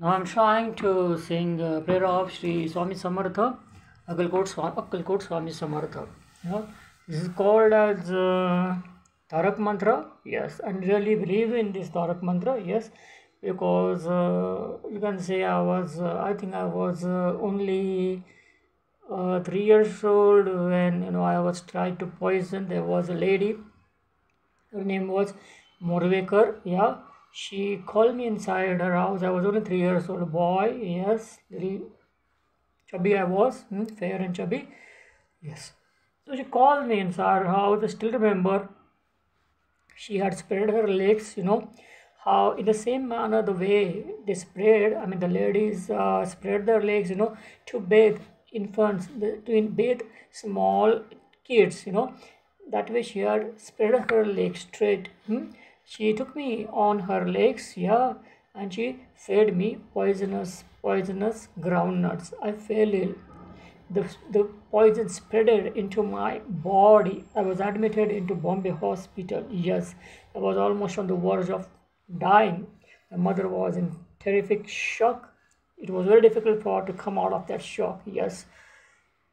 Now I'm trying to sing prayer of Sri Swami Samartha, Akkalkot Swami Samartha. Yeah. This is called as Tarak Mantra. Yes, and really believe in this Tarak Mantra. Yes, because you can say I think I was only 3 years old when I was tried to poison. There was a lady. Her name was Morvekar. Yeah, she called me inside her house. I was only 3 years old boy. Yes, very chubby I was, fair and chubby. Yes. So she called me inside her house. I still remember she had spread her legs. How in the same manner the way they spread. I mean the ladies spread their legs. To bathe infants, to bathe small kids. That way she had spread her legs straight. She took me on her legs, yeah, and she fed me poisonous groundnuts. I fell ill. The poison spreaded into my body. I was admitted into Bombay hospital. Yes, I was almost on the verge of dying. My mother was in terrific shock. It was very difficult for her to come out of that shock. Yes,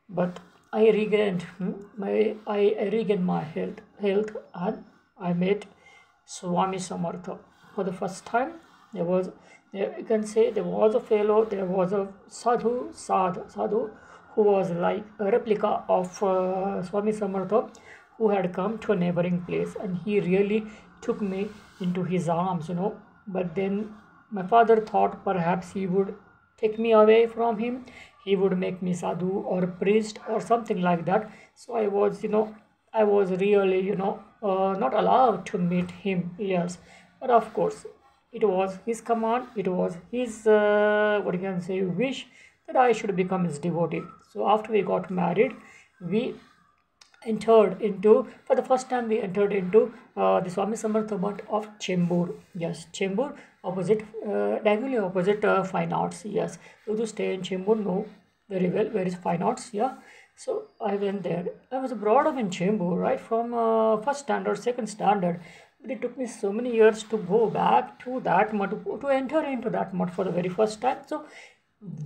but I regained my health, and I met Swami Samartha for the first time. You can say there was a fellow, there was a sadhu who was like a replica of Swami Samartha, who had come to a neighboring place, and he really took me into his arms. But then my father thought perhaps he would take me away from him. He would make me sadhu or priest or something like that. So I was really not allowed to meet him. Yes, but of course it was his command, it was his what you can say wish that I should become his devotee. So after we got married, we entered into for the first time we entered into the Swami Samartha Mutt of Chembur. Yes, Chembur, opposite diagonally opposite Fine Arts. Yes, those who stay in Chembur know very well where is Fine Arts. Yeah, so I went there. I was brought up in Chembur right from first standard, second standard. But it took me so many years to go back to that mutt, to enter into that mutt for the very first time. So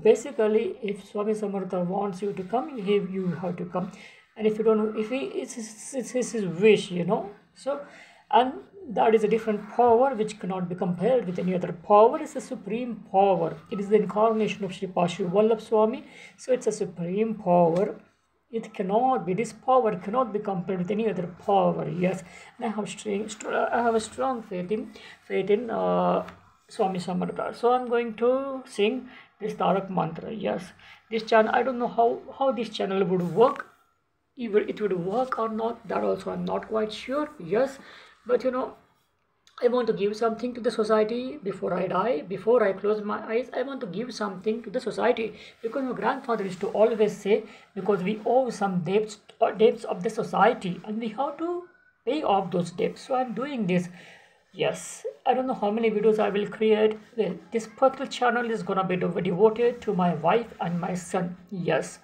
basically, if Swami Samartha wants you to come, you have to come. And if you don't, if he it's his wish. So, and that is a different power which cannot be compared with any other power. It's a supreme power. It is the incarnation of Sri Pashu Vallabh Swami. So it's a supreme power. It cannot be, this power cannot be compared with any other power. Yes, and I have a strong faith in Swami Samartha. So I'm going to sing this Tarak mantra. Yes, this channel, I don't know how this channel would work. Either it would work or not, that also I'm not quite sure. Yes, but I want to give something to the society before I die. Before I close my eyes, I want to give something to the society, because my grandfather used to always say, because we owe some debts of the society, and we have to pay off those debts. So I'm doing this. Yes, I don't know how many videos I will create. Well, this particular channel is gonna be devoted to my wife and my son. Yes,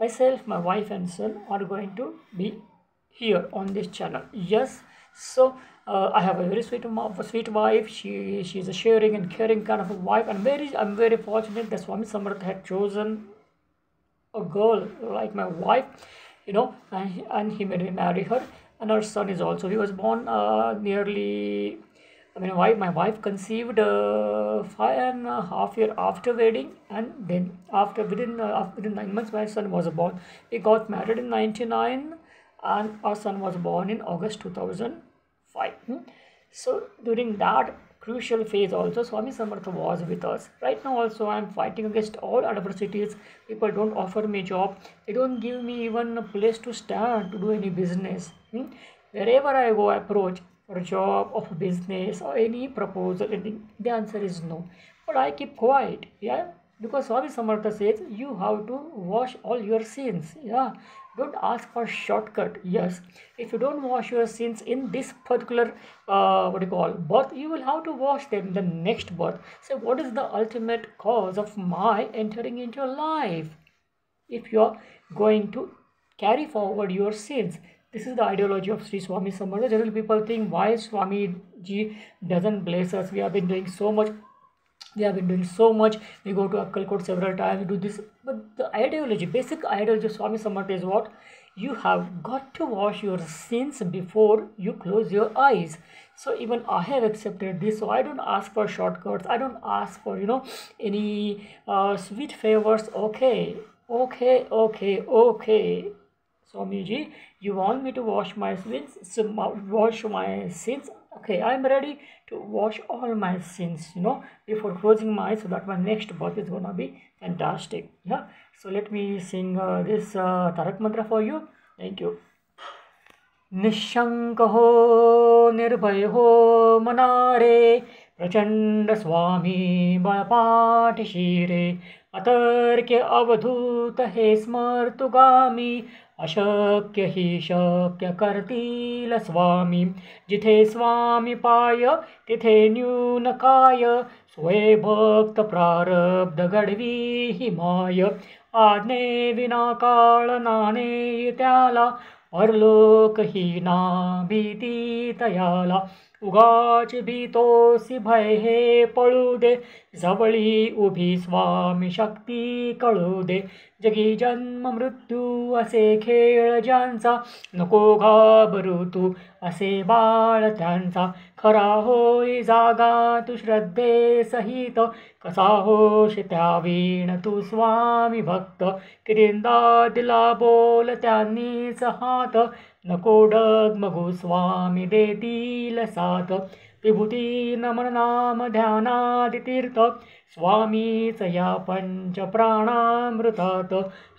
myself, my wife and son are going to be here on this channel. Yes, so I have a very sweet wife. She's a sharing and caring kind of a wife, and I'm very fortunate that Swami Samartha had chosen a girl like my wife, and he made me marry her. And our son is also, he was born nearly, I mean, my wife conceived 5.5 years after wedding, and then within 9 months my son was born. We got married in 99, and our son was born in August 2005. So during that crucial phase also, Swami Samartha was with us. Right now also I am fighting against all adversities. People don't offer me job. They don't give me even a place to stand to do any business. Wherever I go, I approach for a job, of a business, or any proposal, the answer is no. But I keep quiet, yeah, because Swami Samartha says you have to wash all your sins. Yeah, don't ask for shortcut. Yes, if you don't wash your sins in this particular what do you call birth, you will have to wash them in the next birth. So what is the ultimate cause of my entering into your life? If you are going to carry forward your sins, this is the ideology of Sri Swami Samartha. Generally people think, why Swami ji doesn't bless us? We have been doing so much We have been doing so much. We go to Akkalkot several times, we do this. But the ideology, basic ideology of Swami Samartha is what? You have got to wash your sins before you close your eyes. So even I have accepted this. So I don't ask for shortcuts. I don't ask for, any sweet favors. Okay, okay, okay, okay. Swamiji, you want me to wash my sins? So wash my sins. Okay, I'm ready to wash all my sins, before closing my eyes, so that my next birth is gonna be fantastic. Yeah. So let me sing this Tarak mantra for you. Thank you. Nishank हो निर्भय हो मनारे प्रचंड स्वामी बळपाठ शिरे अतर्क्य अवधूत हे स्मर्तुगामी अशक्य ही शक्य करतील स्वामी जिथे स्वामी पाय तिथे न्यून काय स्वय भक्त प्रारब्ध घडवी ही माय आज्ञे विना काळ नाणे त्याला परलोकहीना भीती तयाला उगाच भीतोसी भय हे पळू दे जवळी उभी स्वामी शक्ती कळू दे जगी जन्म मृत्यू असे खेळ ज्यांचा नको घाबरू तू असे बाळ त्यांचा खरा होई जागा तू श्रद्धे सहित कसा होश त्या वीण तू स्वामी भक्त किरिंदा दिला बोल त्यांनीच हात नको डगमगू स्वामी देतील साथ विभूती नमन नाम ध्यानादि तीर्थ स्वामीच या पंच प्राणामृतात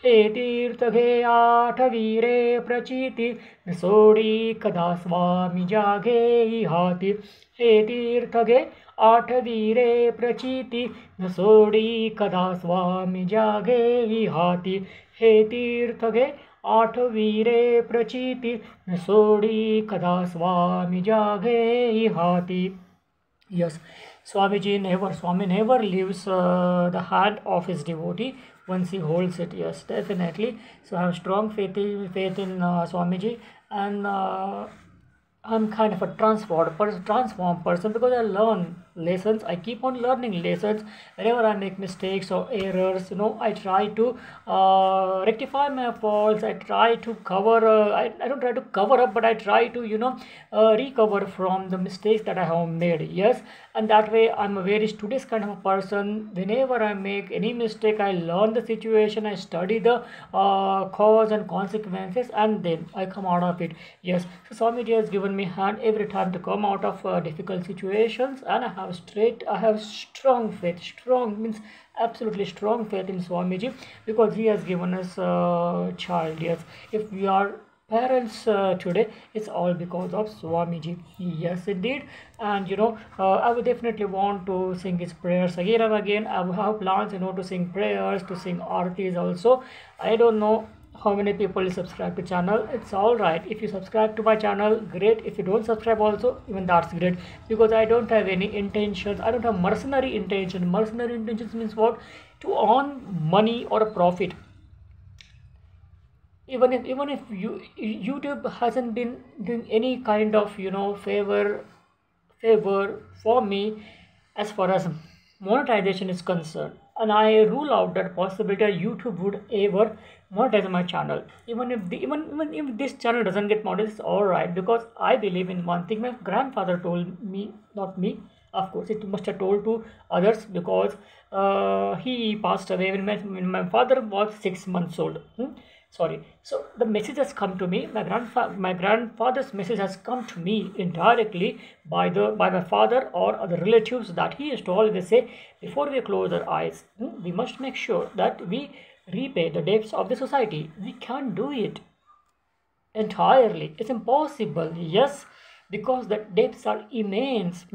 हे तीर्थ घे आठवीरे प्रचिती सोडी कदा स्वामी जागे हाती हे तीर्थ घे आठवीरे प्रचिती सोडी कदा स्वामी जागे हाती हे तीर्थ घे आठवीरे प्रचिती सोडी कदा स्वामी जागे हाती. Yes, Swami never leaves the hand of his devotee once he holds it. Yes, definitely. So I have strong faith in Swamiji, and I'm kind of a transformed person because I learn lessons. I keep on learning lessons. Whenever I make mistakes or errors, I try to rectify my faults. I try to cover. I don't try to cover up, but I try to recover from the mistakes that I have made. Yes, and that way I'm a very studious kind of a person. Whenever I make any mistake, I learn the situation. I study the cause and consequences, and then I come out of it. Yes, so Swamiji has given me hand every time to come out of difficult situations, and I have strong faith. Strong means absolutely strong faith in Swamiji, because he has given us a child. Yes, if we are parents today, it's all because of Swamiji. Yes, indeed. And I would definitely want to sing his prayers again and again. I have plans to sing prayers, to sing artis also. I don't know how many people subscribe to channel. It's all right if you subscribe to my channel, great. If you don't subscribe also, even that's great, because I don't have any intentions. I don't have mercenary intention. Mercenary intentions means what? To earn money or a profit. Even if YouTube hasn't been doing any kind of favor for me as far as monetization is concerned, and I rule out that possibility that YouTube would ever monetize my channel. Even if this channel doesn't get monetized, it's all right, because I believe in one thing. My grandfather told me, not me, of course, it must have told to others, because he passed away when my father was 6 months old. Sorry. So the message has come to me. My grandfather's message has come to me indirectly by my father or other relatives, that he used to always say, before we close our eyes, we must make sure that we repay the debts of the society. We can't do it entirely. It's impossible. Yes, because the debts are immense.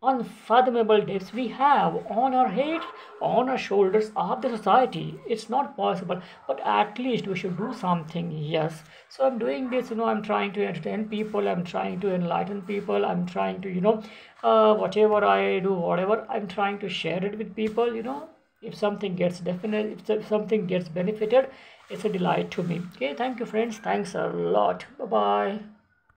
Unfathomable debts we have on our heads, on our shoulders of the society. It's not possible, but at least we should do something. Yes, so I'm doing this. I'm trying to entertain people. I'm trying to enlighten people. I'm trying to whatever I do, whatever I'm trying to share it with people. If something gets if something gets benefited, it's a delight to me. Okay, thank you friends, thanks a lot. Bye bye.